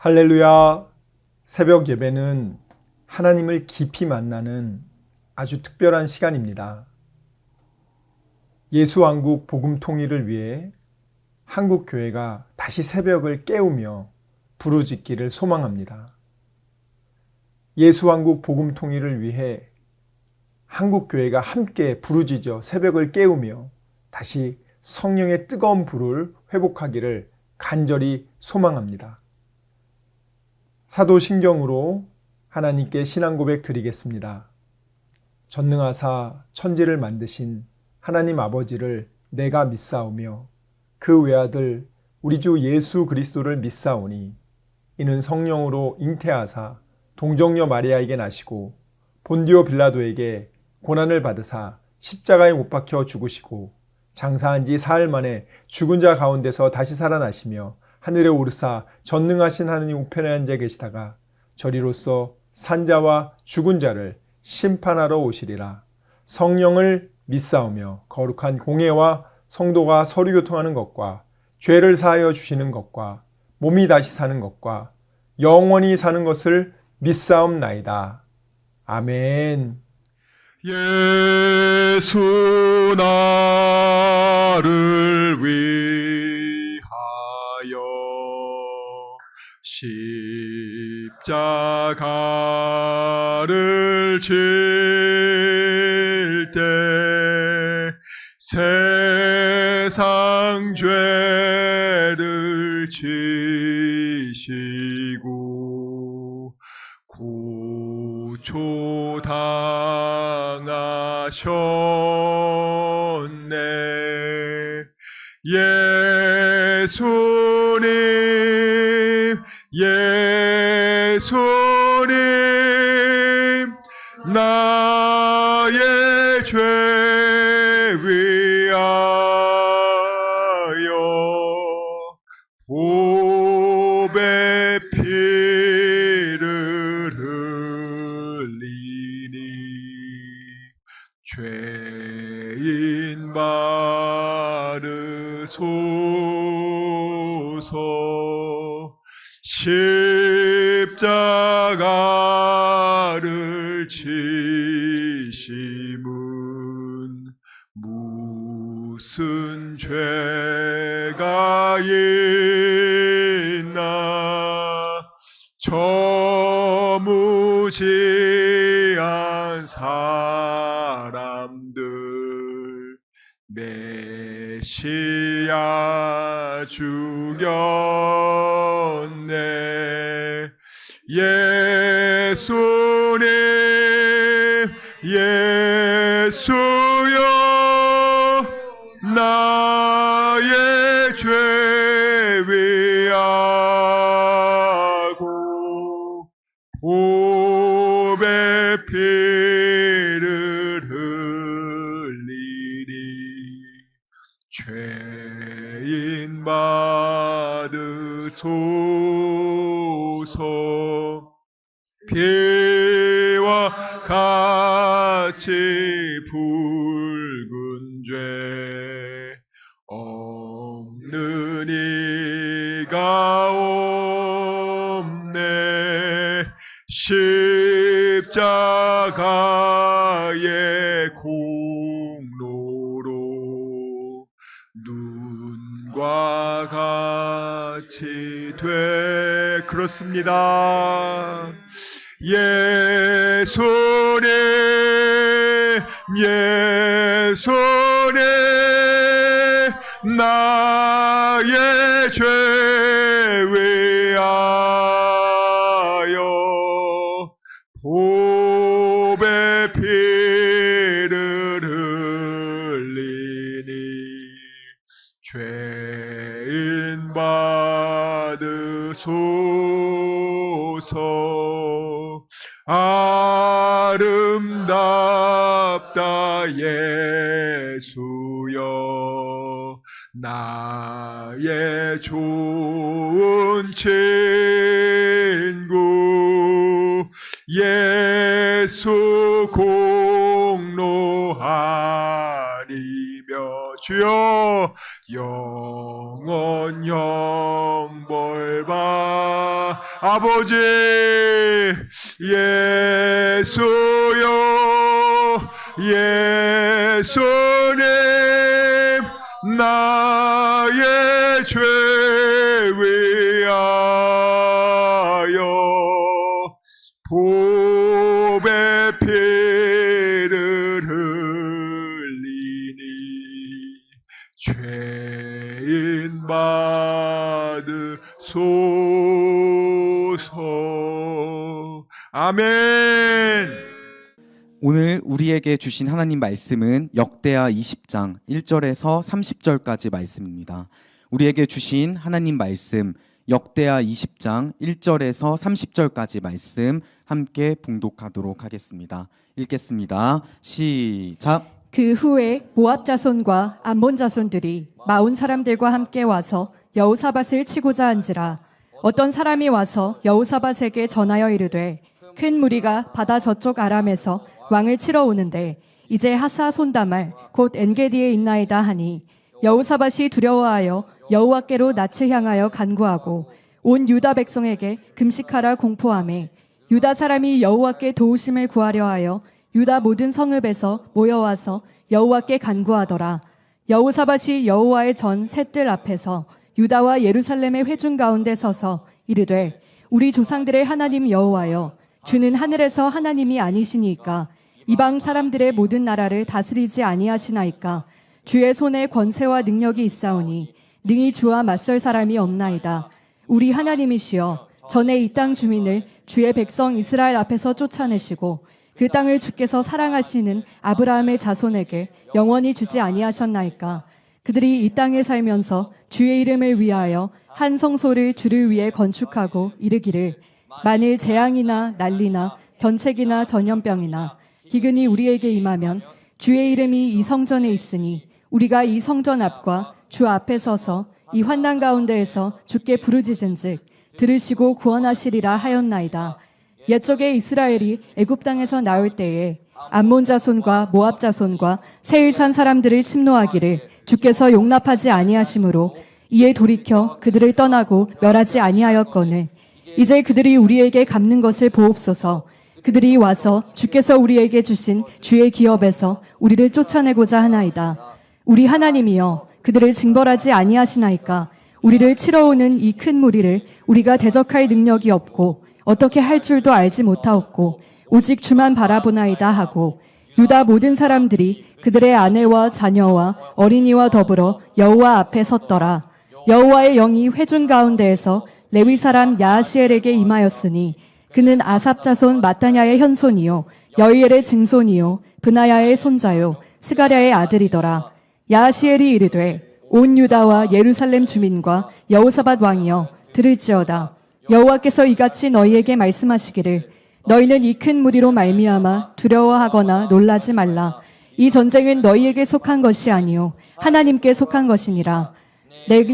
할렐루야. 새벽 예배는 하나님을 깊이 만나는 아주 특별한 시간입니다. 예수왕국 복음 통일을 위해 한국 교회가 다시 새벽을 깨우며 부르짖기를 소망합니다. 예수왕국 복음 통일을 위해 한국 교회가 함께 부르짖어 새벽을 깨우며 다시 성령의 뜨거운 불을 회복하기를 간절히 소망합니다. 사도신경으로 하나님께 신앙 고백 드리겠습니다. 전능하사 천지를 만드신 하나님 아버지를 내가 믿사오며 그 외아들 우리 주 예수 그리스도를 믿사오니 이는 성령으로 잉태하사 동정녀 마리아에게 나시고 본디오 빌라도에게 고난을 받으사 십자가에 못 박혀 죽으시고 장사한 지 사흘 만에 죽은 자 가운데서 다시 살아나시며 하늘에 오르사 전능하신 하느님 우편에 앉아 계시다가 저리로서 산자와 죽은 자를 심판하러 오시리라. 성령을 믿사오며 거룩한 공회와 성도가 서로 교통하는 것과 죄를 사하여 주시는 것과 몸이 다시 사는 것과 영원히 사는 것을 믿사옵나이다. 아멘. 예수 나를 위하여 십자가를 질 때 세상 죄를 지시고 고초당하셨네. 예수님 나의 죄 위하여 보배 피를 흘리니 죄인 바르소서. 십자가를 지심은 무슨 죄가 있나. 저 무지한 사람들 메시아 죽였네. 예수님 예수여 나의 죄 위하고 보배 피를 흘리니 죄인 받으소서. 피와 같이 붉은 죄 없는 이가 없네. 십자가의 공로로 눈과 같이 돼. 그렇습니다. 예수님 나의 죄 위하여 보배 피를 흘리니 죄인 받으소서. 아름답다 예수여 나의 좋은 친구. 예수 공로하리며 주여 영원 영벌 받 아버지 예수여 예수님 나의 죄 위하여 보배 피를 흘리니 죄인 받으소서. 아멘. 오늘 우리에게 주신 하나님 말씀은 역대하 20장 1절에서 30절까지 말씀입니다. 우리에게 주신 하나님 말씀 역대하 20장 1절에서 30절까지 말씀 함께 봉독하도록 하겠습니다. 읽겠습니다. 시작. 그 후에 모압 자손과 암몬 자손들이 마온 사람들과 함께 와서 여호사밧을 치고자 한지라. 어떤 사람이 와서 여호사밧에게 전하여 이르되 큰 무리가 바다 저쪽 아람에서 왕을 치러 오는데 이제 하사 손다말 곧 엔게디에 있나이다 하니 여호사밧이 두려워하여 여호와께로 낯을 향하여 간구하고 온 유다 백성에게 금식하라 공포하매 유다 사람이 여호와께 도우심을 구하려 하여 유다 모든 성읍에서 모여와서 여호와께 간구하더라. 여호사밧이 여호와의 전 셋들 앞에서 유다와 예루살렘의 회중 가운데 서서 이르되 우리 조상들의 하나님 여호와여 주는 하늘에서 하나님이 아니시니까 이방 사람들의 모든 나라를 다스리지 아니하시나이까 주의 손에 권세와 능력이 있사오니 능히 주와 맞설 사람이 없나이다. 우리 하나님이시여 전에 이 땅 주민을 주의 백성 이스라엘 앞에서 쫓아내시고 그 땅을 주께서 사랑하시는 아브라함의 자손에게 영원히 주지 아니하셨나이까. 그들이 이 땅에 살면서 주의 이름을 위하여 한 성소를 주를 위해 건축하고 이르기를 만일 재앙이나 난리나 견책이나 전염병이나 기근이 우리에게 임하면 주의 이름이 이 성전에 있으니 우리가 이 성전 앞과 주 앞에 서서 이 환난 가운데에서 주께 부르짖은즉 들으시고 구원하시리라 하였나이다. 옛적에 이스라엘이 애굽 땅에서 나올 때에 암몬 자손과 모압 자손과 세일산 사람들을 침노하기를 주께서 용납하지 아니하심으로 이에 돌이켜 그들을 떠나고 멸하지 아니하였거늘 이제 그들이 우리에게 갚는 것을 보옵소서. 그들이 와서 주께서 우리에게 주신 주의 기업에서 우리를 쫓아내고자 하나이다. 우리 하나님이여 그들을 징벌하지 아니하시나이까. 우리를 치러 오는 이 큰 무리를 우리가 대적할 능력이 없고 어떻게 할 줄도 알지 못하옵고 오직 주만 바라보나이다 하고 유다 모든 사람들이 그들의 아내와 자녀와 어린이와 더불어 여호와 앞에 섰더라. 여호와의 영이 회중 가운데에서 레위 사람 야하시엘에게 임하였으니 그는 아삽 자손 마따냐의 현손이요 여이엘의 증손이요 브나야의 손자요 스가랴의 아들이더라. 야하시엘이 이르되 온 유다와 예루살렘 주민과 여호사밧 왕이여 들을지어다. 여호와께서 이같이 너희에게 말씀하시기를 너희는 이 큰 무리로 말미암아 두려워하거나 놀라지 말라. 이 전쟁은 너희에게 속한 것이 아니요 하나님께 속한 것이니라.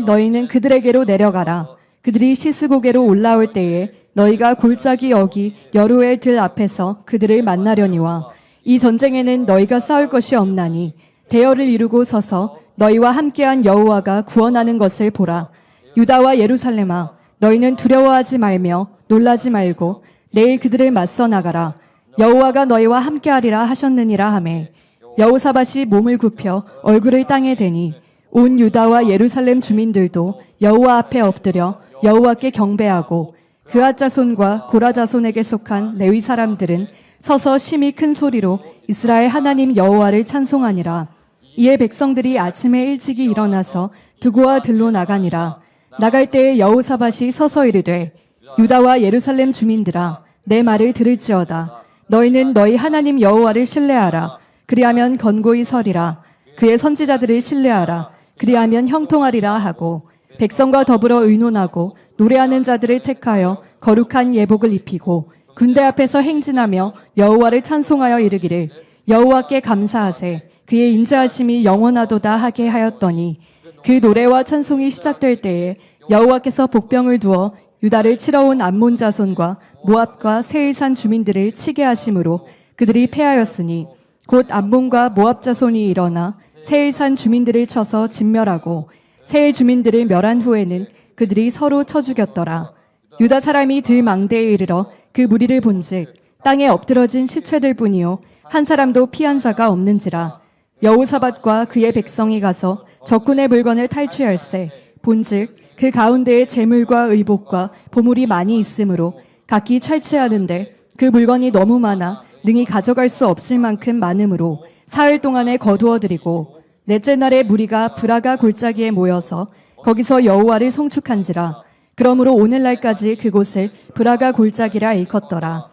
너희는 그들에게로 내려가라. 그들이 시스고개로 올라올 때에 너희가 골짜기 어기 여루엘 들 앞에서 그들을 만나려니와 이 전쟁에는 너희가 싸울 것이 없나니 대열을 이루고 서서 너희와 함께한 여호와가 구원하는 것을 보라. 유다와 예루살렘아 너희는 두려워하지 말며 놀라지 말고 내일 그들을 맞서 나가라. 여호와가 너희와 함께하리라 하셨느니라 하매 여호사밧이 몸을 굽혀 얼굴을 땅에 대니 온 유다와 예루살렘 주민들도 여호와 앞에 엎드려 여호와께 경배하고 그앗 자손과 고라 자손에게 속한 레위 사람들은 서서 심히 큰 소리로 이스라엘 하나님 여호와를 찬송하니라. 이에 백성들이 아침에 일찍이 일어나서 드고와 들로 나가니라. 나갈 때에 여호사밧이 서서 이르되 유다와 예루살렘 주민들아 내 말을 들을지어다. 너희는 너희 하나님 여호와를 신뢰하라. 그리하면 건고히 서리라. 그의 선지자들을 신뢰하라. 그리하면 형통하리라 하고 백성과 더불어 의논하고 노래하는 자들을 택하여 거룩한 예복을 입히고 군대 앞에서 행진하며 여호와를 찬송하여 이르기를 여호와께 감사하세. 그의 인자하심이 영원하도다 하게 하였더니 그 노래와 찬송이 시작될 때에 여호와께서 복병을 두어 유다를 치러 온 암몬 자손과 모압과 세일산 주민들을 치게 하심으로 그들이 패하였으니 곧 암몬과 모압 자손이 일어나 세일산 주민들을 쳐서 진멸하고 세일 주민들을 멸한 후에는 그들이 서로 쳐 죽였더라. 유다 사람이 들망대에 이르러 그 무리를 본즉 땅에 엎드러진 시체들 뿐이요 한 사람도 피한 자가 없는지라. 여호사밧과 그의 백성이 가서 적군의 물건을 탈취할세 본즉 그 가운데에 재물과 의복과 보물이 많이 있으므로 각기 탈취하는데 그 물건이 너무 많아 능히 가져갈 수 없을 만큼 많으므로 사흘 동안에 거두어 드리고 넷째 날에 무리가 브라가 골짜기에 모여서 거기서 여호와를 송축한지라. 그러므로 오늘날까지 그곳을 브라가 골짜기라 일컫더라.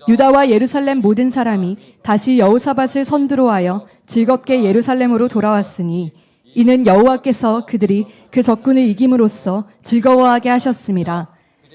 유다와 예루살렘 모든 사람이 다시 여호사밧을 선두로하여 즐겁게 예루살렘으로 돌아왔으니 이는 여호와께서 그들이 그 적군을 이김으로써 즐거워하게 하셨습니다.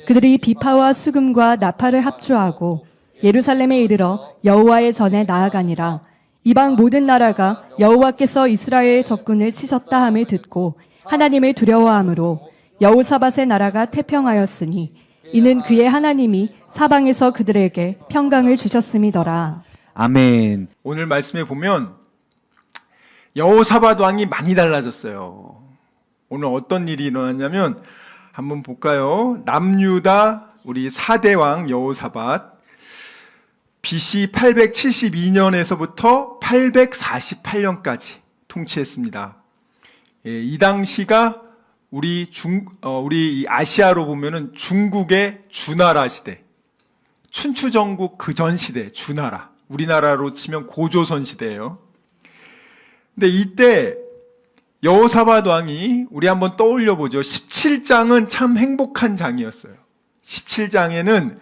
그들이 비파와 수금과 나팔을 합주하고 예루살렘에 이르러 여호와의 전에 나아가니라. 이방 모든 나라가 여호와께서 이스라엘의 적군을 치셨다 함을 듣고 하나님을 두려워하므로 여호사밧의 나라가 태평하였으니 이는 그의 하나님이 사방에서 그들에게 평강을 주셨음이더라. 아멘. 오늘 말씀에 보면 여호사밧 왕이 많이 달라졌어요. 오늘 어떤 일이 일어났냐면 한번 볼까요? 남유다 우리 4대 왕 여호사밧 BC 872년에서부터 848년까지 통치했습니다. 이 당시가 우리 이 아시아로 보면은 중국의 주나라 시대, 춘추전국 그 전 시대 주나라, 우리나라로 치면 고조선 시대예요. 근데 이때 여호사밧 왕이 우리 한번 떠올려 보죠. 17장은 참 행복한 장이었어요. 17장에는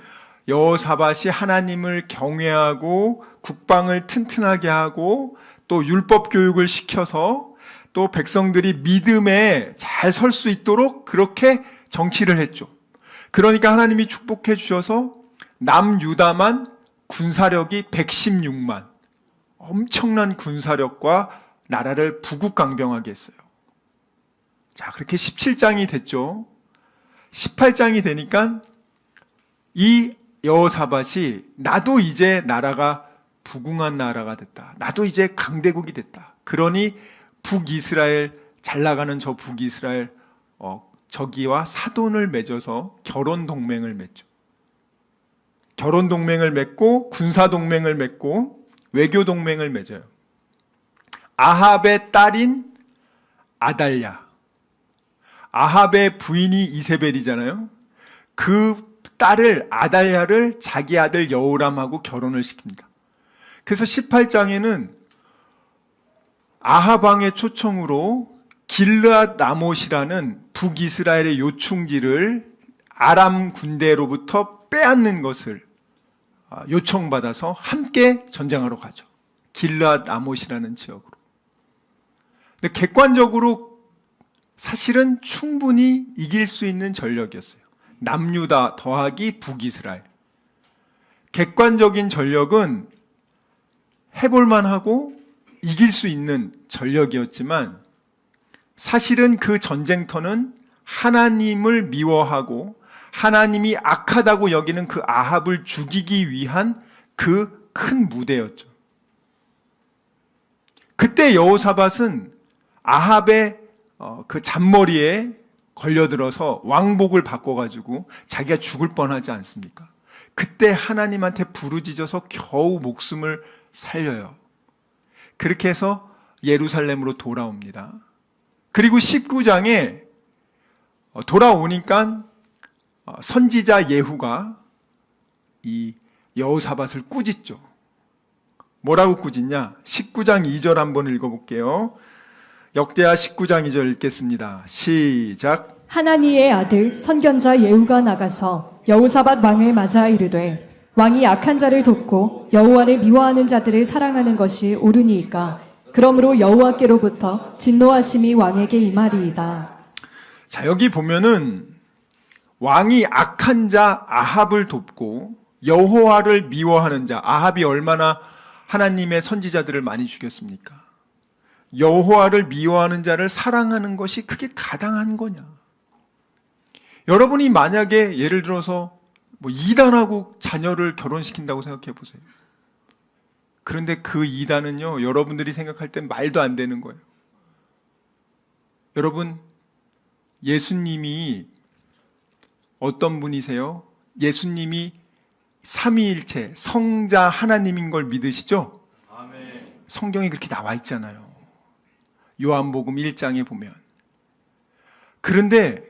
여호사밧이 하나님을 경외하고 국방을 튼튼하게 하고 또 율법 교육을 시켜서 또 백성들이 믿음에 잘 설 수 있도록 그렇게 정치를 했죠. 그러니까 하나님이 축복해 주셔서 남유다만 군사력이 116만, 엄청난 군사력과 나라를 부국강병하게 했어요. 자, 그렇게 17장이 됐죠. 18장이 되니까 이 여호사밧이 나도 이제 나라가 부궁한 나라가 됐다. 나도 이제 강대국이 됐다. 그러니 북이스라엘, 잘 나가는 저 북이스라엘 저기와 사돈을 맺어서 결혼 동맹을 맺죠. 결혼 동맹을 맺고 군사 동맹을 맺고 외교 동맹을 맺어요. 아합의 딸인 아달랴, 아합의 부인이 이세벨이잖아요. 그 딸을 아달랴를 자기 아들 여호람하고 결혼을 시킵니다. 그래서 18장에는 아합 왕의 초청으로 길르앗 라못이라는 북이스라엘의 요충지를 아람 군대로부터 빼앗는 것을 요청받아서 함께 전쟁하러 가죠. 길르앗 라못이라는 지역으로. 근데 객관적으로 사실은 충분히 이길 수 있는 전력이었어요. 남유다 더하기 북이스라엘. 객관적인 전력은 해볼만 하고 이길 수 있는 전력이었지만 사실은 그 전쟁터는 하나님을 미워하고 하나님이 악하다고 여기는 그 아합을 죽이기 위한 그 큰 무대였죠. 그때 여호사밧은 아합의 그 잔머리에 걸려들어서 왕복을 바꿔가지고 자기가 죽을 뻔하지 않습니까? 그때 하나님한테 부르짖어서 겨우 목숨을 살려요. 그렇게 해서 예루살렘으로 돌아옵니다. 그리고 19장에 돌아오니까 선지자 예후가 이 여호사밧을 꾸짖죠. 뭐라고 꾸짖냐? 19장 2절 한번 읽어볼게요. 역대하 19장 2절 읽겠습니다. 시작. 하나니의 아들 선견자 예후가 나가서 여호사밧 왕을 맞아 이르되 왕이 악한 자를 돕고 여호와를 미워하는 자들을 사랑하는 것이 옳으니이까 그러므로 여호와께로부터 진노하심이 왕에게 임하리이다. 자, 여기 보면은 왕이 악한 자 아합을 돕고 여호와를 미워하는 자, 아합이 얼마나 하나님의 선지자들을 많이 죽였습니까? 여호와를 미워하는 자를 사랑하는 것이 그게 가당한 거냐? 여러분이 만약에 예를 들어서 이단하고 자녀를 결혼시킨다고 생각해 보세요. 그런데 그 이단은요, 여러분들이 생각할 땐 말도 안 되는 거예요. 여러분, 예수님이 어떤 분이세요? 예수님이 삼위일체 성자 하나님인 걸 믿으시죠? 성경에 그렇게 나와 있잖아요. 요한복음 1장에 보면. 그런데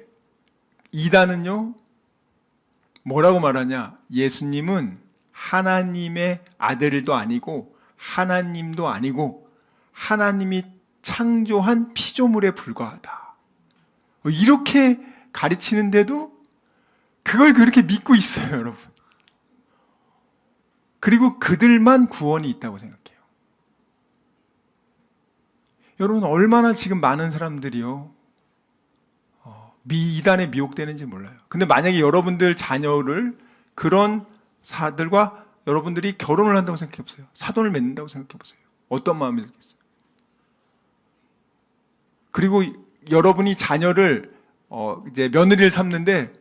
이단은요, 뭐라고 말하냐? 예수님은 하나님의 아들도 아니고 하나님도 아니고 하나님이 창조한 피조물에 불과하다. 이렇게 가르치는데도 그걸 그렇게 믿고 있어요, 여러분. 그리고 그들만 구원이 있다고 생각해요. 여러분, 얼마나 지금 많은 사람들이요, 이단에 미혹되는지 몰라요. 근데 만약에 여러분들 자녀를 그런 사들과 여러분들이 결혼을 한다고 생각해 보세요. 사돈을 맺는다고 생각해 보세요. 어떤 마음이 들겠어요? 그리고 여러분이 자녀를 이제 며느리를 삼는데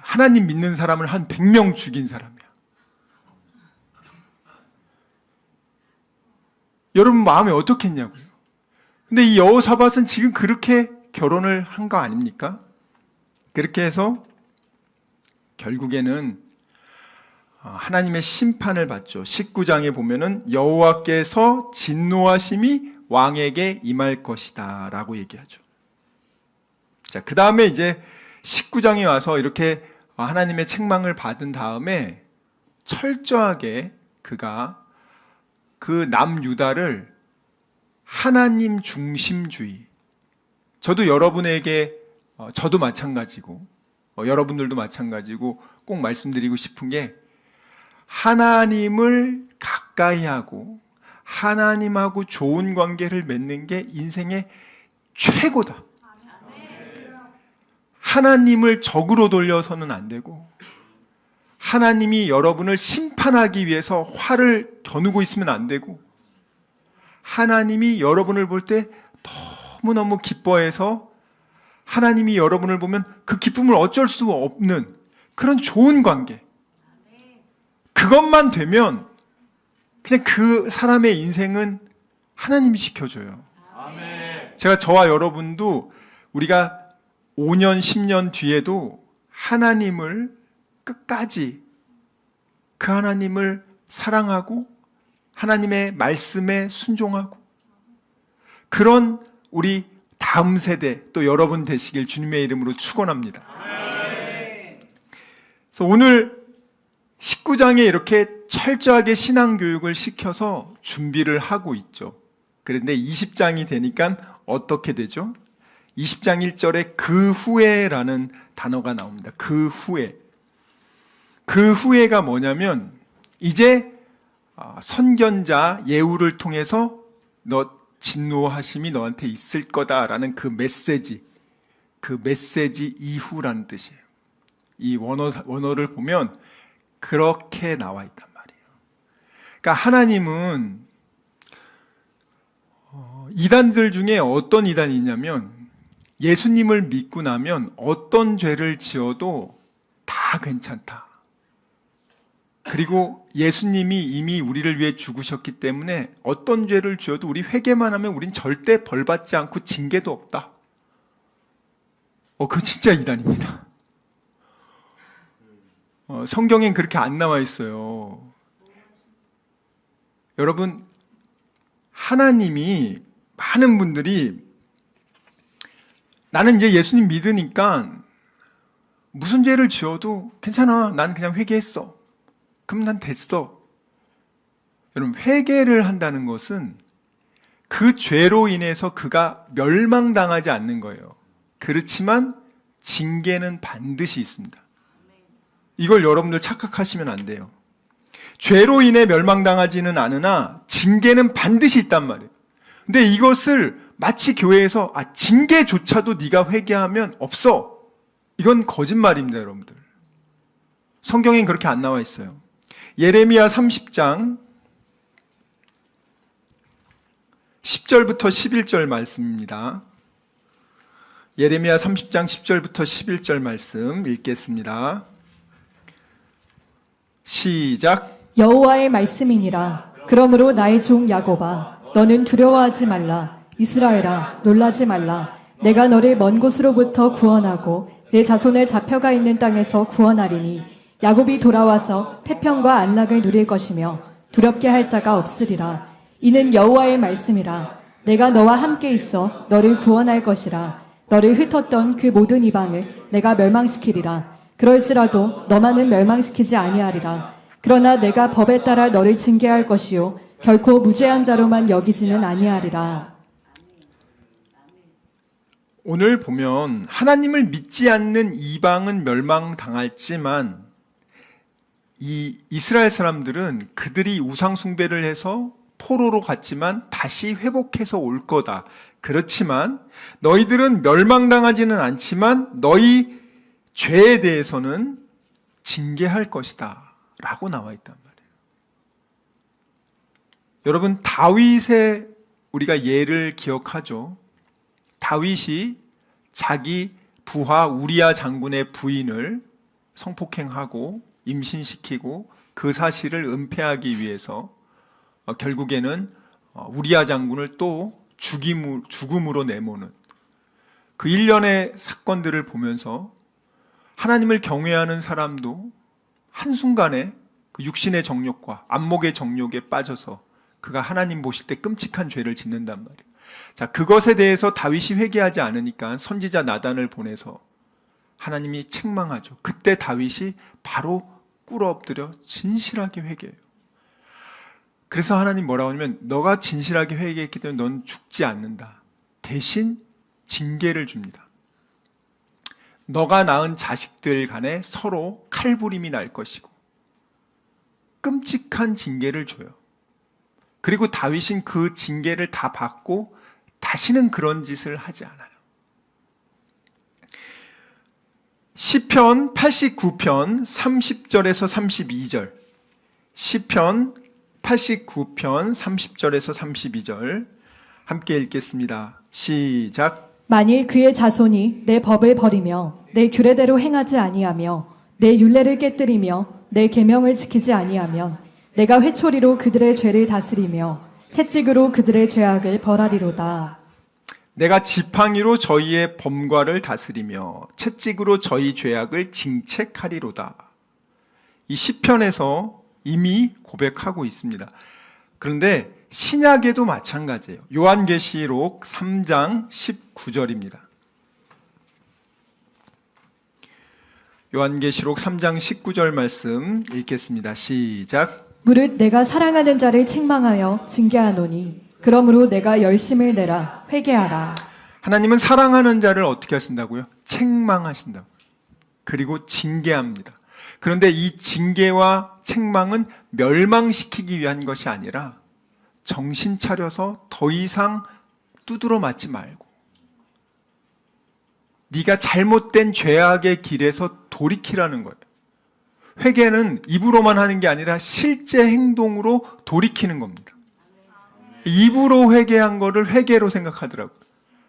하나님 믿는 사람을 한 100명 죽인 사람이야. 여러분 마음이 어떻겠냐고요. 근데 이 여호사밧은 지금 그렇게 결혼을 한 거 아닙니까? 그렇게 해서 결국에는 하나님의 심판을 받죠. 19장에 보면은 여호와께서 진노하심이 왕에게 임할 것이다 라고 얘기하죠. 자, 그 다음에 이제 19장에 와서 이렇게 하나님의 책망을 받은 다음에 철저하게 그가 그 남유다를 하나님 중심주의, 저도 여러분에게, 저도 마찬가지고 여러분들도 마찬가지고 꼭 말씀드리고 싶은 게, 하나님을 가까이 하고 하나님하고 좋은 관계를 맺는 게 인생의 최고다. 하나님을 적으로 돌려서는 안 되고, 하나님이 여러분을 심판하기 위해서 화를 겨누고 있으면 안 되고, 하나님이 여러분을 볼 때 너무너무 기뻐해서 하나님이 여러분을 보면 그 기쁨을 어쩔 수 없는 그런 좋은 관계, 그것만 되면 그냥 그 사람의 인생은 하나님이 지켜줘요. 제가 저와 여러분도 우리가 5년, 10년 뒤에도 하나님을 끝까지 그 하나님을 사랑하고 하나님의 말씀에 순종하고 그런 우리 다음 세대 또 여러분 되시길 주님의 이름으로 축원합니다. 그래서 오늘 19장에 이렇게 철저하게 신앙교육을 시켜서 준비를 하고 있죠. 그런데 20장이 되니까 어떻게 되죠? 20장 1절에 그 후에라는 단어가 나옵니다. 그 후에. 그 후에가 뭐냐면 이제 선견자 예후를 통해서 너 진노하심이 너한테 있을 거다라는 그 메시지 이후라는 뜻이에요. 이 원어를 보면 그렇게 나와 있단 말이에요. 그러니까 하나님은 이단들 중에 어떤 이단이 있냐면 예수님을 믿고 나면 어떤 죄를 지어도 다 괜찮다. 그리고 예수님이 이미 우리를 위해 죽으셨기 때문에 어떤 죄를 지어도 우리 회개만 하면 우린 절대 벌받지 않고 징계도 없다. 그거 진짜 이단입니다. 성경엔 그렇게 안 나와 있어요. 여러분, 하나님이 많은 분들이 나는 이제 예수님 믿으니까 무슨 죄를 지어도 괜찮아. 난 그냥 회개했어. 그럼 난 됐어. 여러분, 회개를 한다는 것은 그 죄로 인해서 그가 멸망당하지 않는 거예요. 그렇지만 징계는 반드시 있습니다. 이걸 여러분들 착각하시면 안 돼요. 죄로 인해 멸망당하지는 않으나 징계는 반드시 있단 말이에요. 근데 이것을 마치 교회에서 징계조차도 네가 회개하면 없어. 이건 거짓말입니다, 여러분들. 성경엔 그렇게 안 나와 있어요. 예레미야 30장 10절부터 11절 말씀입니다. 예레미야 30장 10절부터 11절 말씀 읽겠습니다. 시작. 여호와의 말씀이니라. 그러므로 나의 종 야곱아, 너는 두려워하지 말라. 이스라엘아, 놀라지 말라. 내가 너를 먼 곳으로부터 구원하고 내 자손을 잡혀가 있는 땅에서 구원하리니 야곱이 돌아와서 태평과 안락을 누릴 것이며 두렵게 할 자가 없으리라. 이는 여호와의 말씀이라. 내가 너와 함께 있어 너를 구원할 것이라. 너를 흩었던 그 모든 이방을 내가 멸망시키리라. 그럴지라도 너만은 멸망시키지 아니하리라. 그러나 내가 법에 따라 너를 징계할 것이요 결코 무죄한 자로만 여기지는 아니하리라. 오늘 보면 하나님을 믿지 않는 이방은 멸망당할지만 이 이스라엘 사람들은 그들이 우상 숭배를 해서 포로로 갔지만 다시 회복해서 올 거다. 그렇지만 너희들은 멸망당하지는 않지만 너희 죄에 대해서는 징계할 것이다 라고 나와 있단 말이에요. 여러분, 다윗의 우리가 예를 기억하죠. 다윗이 자기 부하 우리야 장군의 부인을 성폭행하고 임신시키고 그 사실을 은폐하기 위해서 결국에는 우리야 장군을 또 죽음으로 내모는 그 일련의 사건들을 보면서 하나님을 경외하는 사람도 한순간에 그 육신의 정욕과 안목의 정욕에 빠져서 그가 하나님 보실 때 끔찍한 죄를 짓는단 말이에요. 자, 그것에 대해서 다윗이 회개하지 않으니까 선지자 나단을 보내서 하나님이 책망하죠. 그때 다윗이 바로 꿇어 엎드려 진실하게 회개해요. 그래서 하나님 뭐라고 하냐면 너가 진실하게 회개했기 때문에 넌 죽지 않는다. 대신 징계를 줍니다. 너가 낳은 자식들 간에 서로 칼부림이 날 것이고 끔찍한 징계를 줘요. 그리고 다윗은 그 징계를 다 받고 다시는 그런 짓을 하지 않아요. 시편 89편 30절에서 32절, 시편 89편 30절에서 32절 함께 읽겠습니다. 시작. 만일 그의 자손이 내 법을 버리며 내 규례대로 행하지 아니하며 내 율례를 깨뜨리며 내 계명을 지키지 아니하면 내가 회초리로 그들의 죄를 다스리며 채찍으로 그들의 죄악을 벌하리로다. 내가 지팡이로 저희의 범과를 다스리며 채찍으로 저희 죄악을 징책하리로다. 이 시편에서 이미 고백하고 있습니다. 그런데 신약에도 마찬가지예요. 요한계시록 3장 19절입니다. 요한계시록 3장 19절 말씀 읽겠습니다. 시작. 무릇 내가 사랑하는 자를 책망하여 징계하노니 그러므로 내가 열심을 내라 회개하라. 하나님은 사랑하는 자를 어떻게 하신다고요? 책망하신다고요. 그리고 징계합니다. 그런데 이 징계와 책망은 멸망시키기 위한 것이 아니라 정신 차려서 더 이상 두드러 맞지 말고 네가 잘못된 죄악의 길에서 돌이키라는 거예요. 회개는 입으로만 하는 게 아니라 실제 행동으로 돌이키는 겁니다. 입으로 회개한 거를 회개로 생각하더라고요.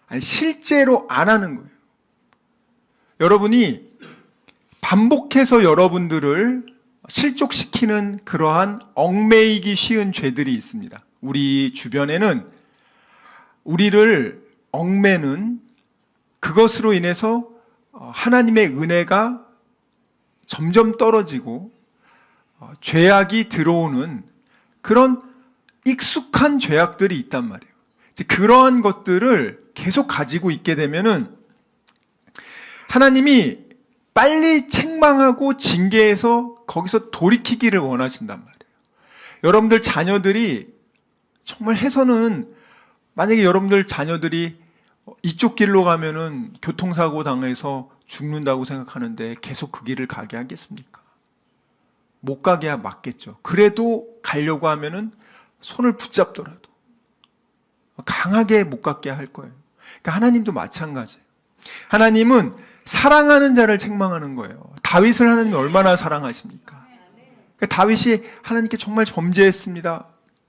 아니, 실제로 안 하는 거예요. 여러분이 반복해서 여러분들을 실족시키는 그러한 얽매이기 쉬운 죄들이 있습니다. 우리 주변에는 우리를 얽매는 그것으로 인해서 하나님의 은혜가 점점 떨어지고 죄악이 들어오는 그런 익숙한 죄악들이 있단 말이에요. 그러한 것들을 계속 가지고 있게 되면은 하나님이 빨리 책망하고 징계해서 거기서 돌이키기를 원하신단 말이에요. 여러분들 자녀들이 정말 해서는 만약에 여러분들 자녀들이 이쪽 길로 가면은 교통사고 당해서 죽는다고 생각하는데 계속 그 길을 가게 하겠습니까? 못 가게 맞겠죠. 그래도 가려고 하면은 손을 붙잡더라도 강하게 못 가게 할 거예요. 그러니까 하나님도 마찬가지예요. 하나님은 사랑하는 자를 책망하는 거예요. 다윗을 하나님이 얼마나 사랑하십니까? 그러니까 다윗이 하나님께 정말 범죄했습니다.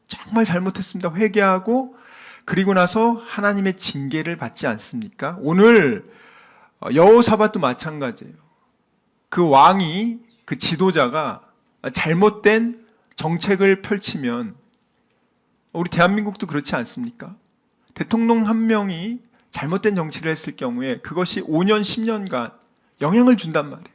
정말 잘못했습니다. 회개하고 그리고 나서 하나님의 징계를 받지 않습니까? 오늘 여호사밧도 마찬가지예요. 그 왕이, 그 지도자가 잘못된 정책을 펼치면 우리 대한민국도 그렇지 않습니까? 대통령 한 명이 잘못된 정치를 했을 경우에 그것이 5년, 10년간 영향을 준단 말이에요.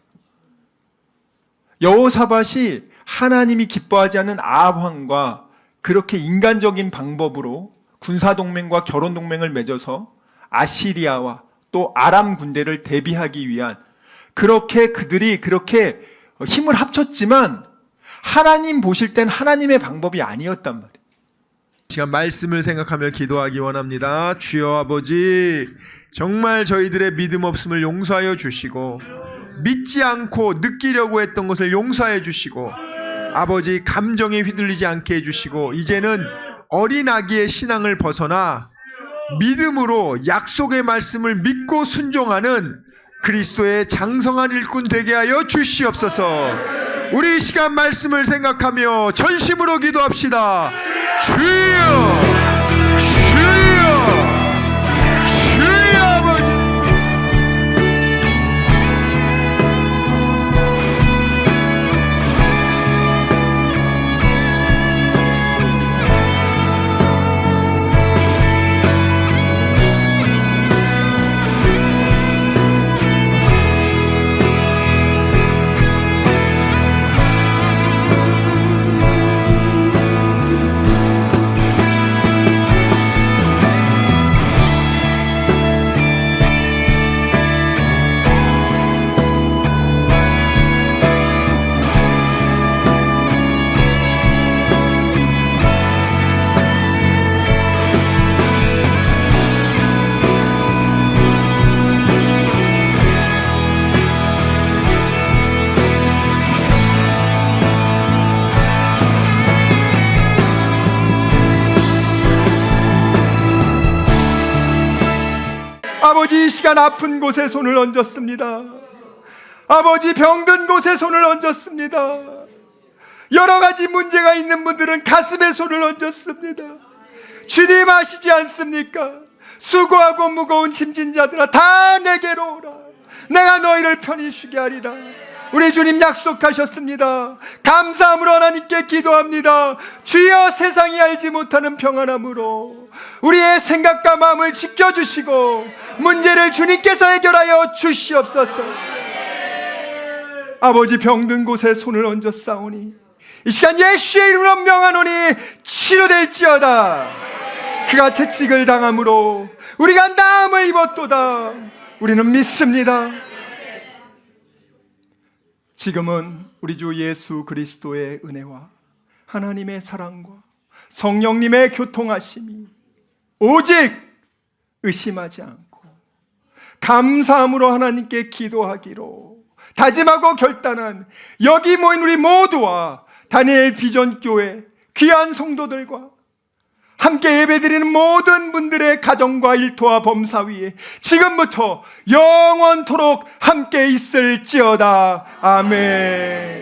여호사밧이 하나님이 기뻐하지 않는 아합 왕과 그렇게 인간적인 방법으로 군사동맹과 결혼동맹을 맺어서 아시리아와 또 아람 군대를 대비하기 위한 그들이 그렇게 힘을 합쳤지만 하나님 보실 땐 하나님의 방법이 아니었단 말이에요. 시간 말씀을 생각하며 기도하기 원합니다. 주여 아버지, 정말 저희들의 믿음 없음을 용서하여 주시고 믿지 않고 느끼려고 했던 것을 용서해 주시고 아버지 감정에 휘둘리지 않게 해주시고 이제는 어린 아기의 신앙을 벗어나 믿음으로 약속의 말씀을 믿고 순종하는 그리스도의 장성한 일꾼 되게 하여 주시옵소서. 우리 이 시간 말씀을 생각하며 전심으로 기도합시다. 주여, 주여, 주여 아버지. 아버지, 이 시간 아픈 곳에 손을 얹었습니다. 아버지, 병든 곳에 손을 얹었습니다. 여러 가지 문제가 있는 분들은 가슴에 손을 얹었습니다. 주님 아시지 않습니까? 수고하고 무거운 짐진 자들아 다 내게로 오라. 내가 너희를 편히 쉬게 하리라. 우리 주님 약속하셨습니다. 감사함으로 하나님께 기도합니다. 주여, 세상이 알지 못하는 평안함으로 우리의 생각과 마음을 지켜주시고 문제를 주님께서 해결하여 주시옵소서. 아버지, 병든 곳에 손을 얹어 싸우니 이 시간 예수의 이름으로 명하노니 치료될지어다. 그가 채찍을 당함으로 우리가 나음을 입었도다. 우리는 믿습니다. 지금은 우리 주 예수 그리스도의 은혜와 하나님의 사랑과 성령님의 교통하심이 오직 의심하지 않고 감사함으로 하나님께 기도하기로 다짐하고 결단한 여기 모인 우리 모두와 다니엘 비전교회 귀한 성도들과 함께 예배드리는 모든 분들의 가정과 일터와 범사 위에 지금부터 영원토록 함께 있을지어다. 아멘.